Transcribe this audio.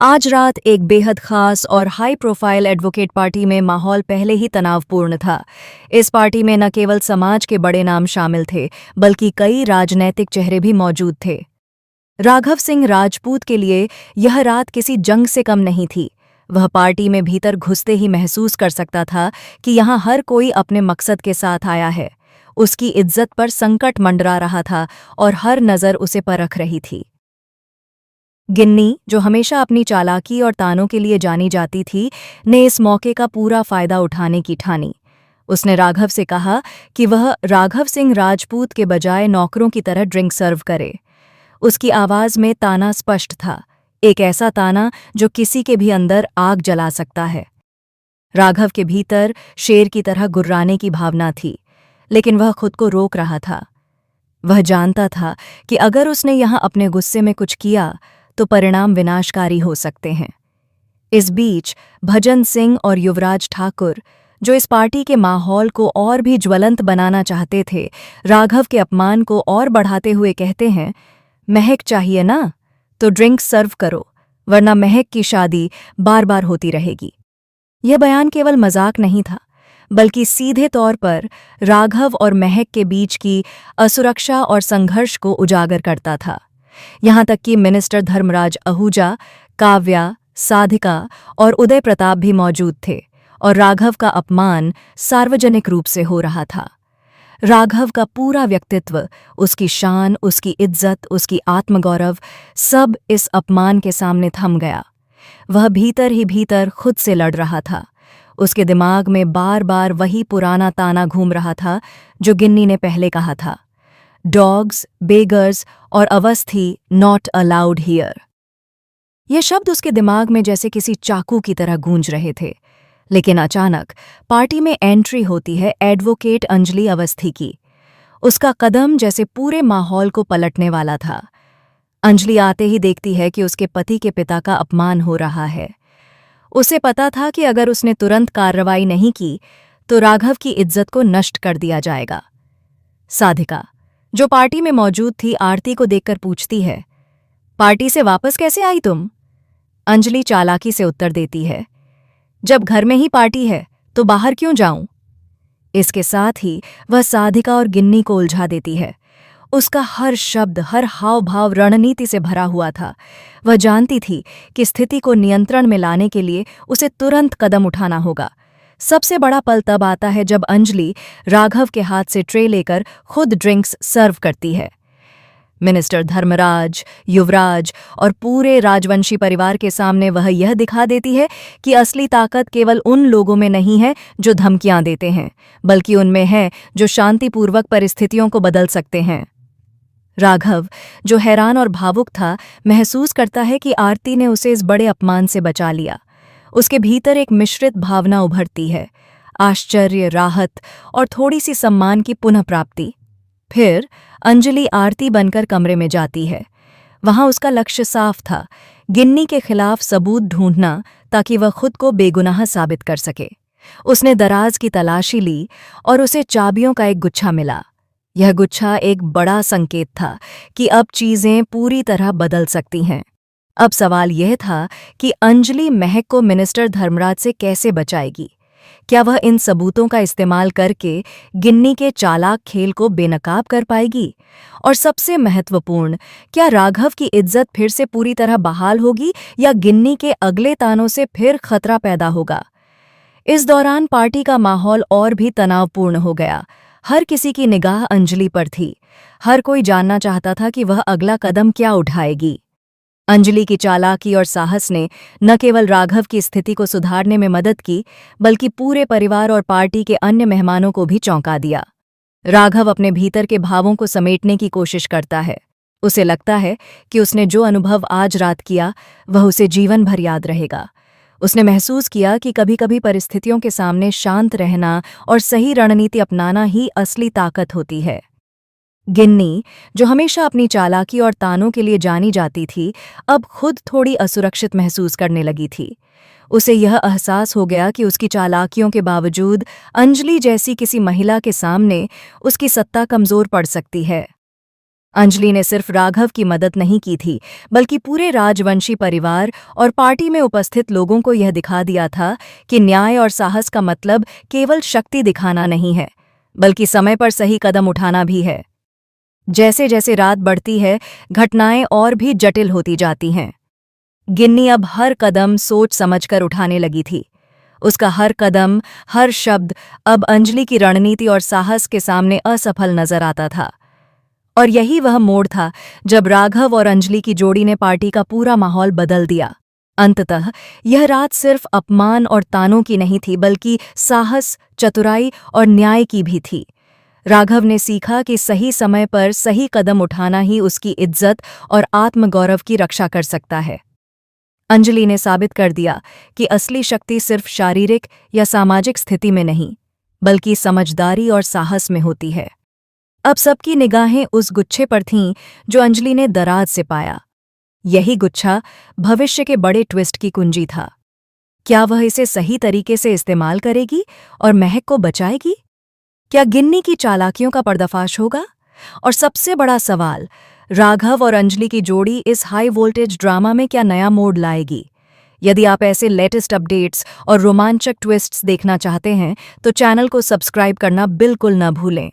आज रात एक बेहद खास और हाई प्रोफाइल एडवोकेट पार्टी में माहौल पहले ही तनावपूर्ण था। इस पार्टी में न केवल समाज के बड़े नाम शामिल थे, बल्कि कई राजनैतिक चेहरे भी मौजूद थे। राघव सिंह राजपूत के लिए यह रात किसी जंग से कम नहीं थी। वह पार्टी में भीतर घुसते ही महसूस कर सकता था कि यहाँ हर कोई अपने मकसद के साथ आया है। उसकी इज्जत पर संकट मंडरा रहा था और हर नज़र उसे परख रही थी। गिन्नी, जो हमेशा अपनी चालाकी और तानों के लिए जानी जाती थी, ने इस मौके का पूरा फायदा उठाने की ठानी। उसने राघव से कहा कि वह राघव सिंह राजपूत के बजाय नौकरों की तरह ड्रिंक सर्व करे। उसकी आवाज में ताना स्पष्ट था, एक ऐसा ताना जो किसी के भी अंदर आग जला सकता है। राघव के भीतर शेर की तरह गुर्राने की भावना थी, लेकिन वह खुद को रोक रहा था। वह जानता था कि अगर उसने यहाँ अपने गुस्से में कुछ किया तो परिणाम विनाशकारी हो सकते हैं। इस बीच भजन सिंह और युवराज ठाकुर, जो इस पार्टी के माहौल को और भी ज्वलंत बनाना चाहते थे, राघव के अपमान को और बढ़ाते हुए कहते हैं, महक चाहिए ना, तो ड्रिंक सर्व करो, वरना महक की शादी बार बार होती रहेगी। यह बयान केवल मजाक नहीं था, बल्कि सीधे तौर पर राघव और महक के बीच की असुरक्षा और संघर्ष को उजागर करता था। यहाँ तक कि मिनिस्टर धर्मराज आहूजा, काव्या, साधिका और उदय प्रताप भी मौजूद थे, और राघव का अपमान सार्वजनिक रूप से हो रहा था। राघव का पूरा व्यक्तित्व, उसकी शान, उसकी इज्जत, उसकी आत्मगौरव, सब इस अपमान के सामने थम गया। वह भीतर ही भीतर खुद से लड़ रहा था। उसके दिमाग में बार बार वही पुराना ताना घूम रहा था जो गिन्नी ने पहले कहा था, डॉग्स, बेगर्स और अवस्थी नॉट अलाउड हियर। ये शब्द उसके दिमाग में जैसे किसी चाकू की तरह गूंज रहे थे। लेकिन अचानक पार्टी में एंट्री होती है एडवोकेट अंजलि अवस्थी की। उसका कदम जैसे पूरे माहौल को पलटने वाला था। अंजलि आते ही देखती है कि उसके पति के पिता का अपमान हो रहा है। उसे पता था कि अगर उसने तुरंत कार्रवाई नहीं की तो राघव की इज्जत को नष्ट कर दिया जाएगा। साधिका, जो पार्टी में मौजूद थी, आरती को देखकर पूछती है, पार्टी से वापस कैसे आई तुम? अंजलि चालाकी से उत्तर देती है, जब घर में ही पार्टी है तो बाहर क्यों जाऊं? इसके साथ ही वह साधिका और गिन्नी को उलझा देती है। उसका हर शब्द, हर हाव भाव रणनीति से भरा हुआ था। वह जानती थी कि स्थिति को नियंत्रण में लाने के लिए उसे तुरंत कदम उठाना होगा। सबसे बड़ा पल तब आता है जब अंजलि राघव के हाथ से ट्रे लेकर खुद ड्रिंक्स सर्व करती है। मिनिस्टर धर्मराज, युवराज और पूरे राजवंशी परिवार के सामने वह यह दिखा देती है कि असली ताकत केवल उन लोगों में नहीं है जो धमकियां देते हैं, बल्कि उनमें है जो शांतिपूर्वक परिस्थितियों को बदल सकते हैं। राघव, जो हैरान और भावुक था, महसूस करता है कि आरती ने उसे इस बड़े अपमान से बचा लिया। उसके भीतर एक मिश्रित भावना उभरती है, आश्चर्य, राहत और थोड़ी सी सम्मान की पुनः प्राप्ति। फिर अंजलि आरती बनकर कमरे में जाती है। वहां उसका लक्ष्य साफ था, गिन्नी के खिलाफ सबूत ढूंढना, ताकि वह खुद को बेगुनाह साबित कर सके। उसने दराज की तलाशी ली और उसे चाबियों का एक गुच्छा मिला। यह गुच्छा एक बड़ा संकेत था कि अब चीजें पूरी तरह बदल सकती हैं। अब सवाल यह था कि अंजलि महक को मिनिस्टर धर्मराज से कैसे बचाएगी। क्या वह इन सबूतों का इस्तेमाल करके गिन्नी के चालाक खेल को बेनकाब कर पाएगी? और सबसे महत्वपूर्ण, क्या राघव की इज्जत फिर से पूरी तरह बहाल होगी या गिन्नी के अगले तानों से फिर खतरा पैदा होगा? इस दौरान पार्टी का माहौल और भी तनावपूर्ण हो गया। हर किसी की निगाह अंजलि पर थी। हर कोई जानना चाहता था कि वह अगला कदम क्या उठाएगी। अंजलि की चालाकी और साहस ने न केवल राघव की स्थिति को सुधारने में मदद की, बल्कि पूरे परिवार और पार्टी के अन्य मेहमानों को भी चौंका दिया। राघव अपने भीतर के भावों को समेटने की कोशिश करता है। उसे लगता है कि उसने जो अनुभव आज रात किया, वह उसे जीवन भर याद रहेगा। उसने महसूस किया कि कभी-कभी परिस्थितियों के सामने शांत रहना और सही रणनीति अपनाना ही असली ताकत होती है। गिन्नी, जो हमेशा अपनी चालाकी और तानों के लिए जानी जाती थी, अब खुद थोड़ी असुरक्षित महसूस करने लगी थी। उसे यह एहसास हो गया कि उसकी चालाकियों के बावजूद अंजलि जैसी किसी महिला के सामने उसकी सत्ता कमजोर पड़ सकती है। अंजलि ने सिर्फ राघव की मदद नहीं की थी, बल्कि पूरे राजवंशी परिवार और पार्टी में उपस्थित लोगों को यह दिखा दिया था कि न्याय और साहस का मतलब केवल शक्ति दिखाना नहीं है, बल्कि समय पर सही कदम उठाना भी है। जैसे जैसे रात बढ़ती है, घटनाएं और भी जटिल होती जाती हैं। गिन्नी अब हर कदम सोच समझकर उठाने लगी थी। उसका हर कदम, हर शब्द अब अंजलि की रणनीति और साहस के सामने असफल नजर आता था। और यही वह मोड़ था जब राघव और अंजलि की जोड़ी ने पार्टी का पूरा माहौल बदल दिया। अंततः यह रात सिर्फ अपमान और तानों की नहीं थी, बल्कि साहस, चतुराई और न्याय की भी थी। राघव ने सीखा कि सही समय पर सही कदम उठाना ही उसकी इज्जत और आत्मगौरव की रक्षा कर सकता है। अंजलि ने साबित कर दिया कि असली शक्ति सिर्फ शारीरिक या सामाजिक स्थिति में नहीं, बल्कि समझदारी और साहस में होती है। अब सबकी निगाहें उस गुच्छे पर थीं जो अंजलि ने दराज से पाया। यही गुच्छा भविष्य के बड़े ट्विस्ट की कुंजी था। क्या वह इसे सही तरीके से इस्तेमाल करेगी और महक को बचाएगी? क्या गिन्नी की चालाकियों का पर्दाफाश होगा? और सबसे बड़ा सवाल, राघव और अंजलि की जोड़ी इस हाई वोल्टेज ड्रामा में क्या नया मोड़ लाएगी? यदि आप ऐसे लेटेस्ट अपडेट्स और रोमांचक ट्विस्ट्स देखना चाहते हैं तो चैनल को सब्सक्राइब करना बिल्कुल न भूलें।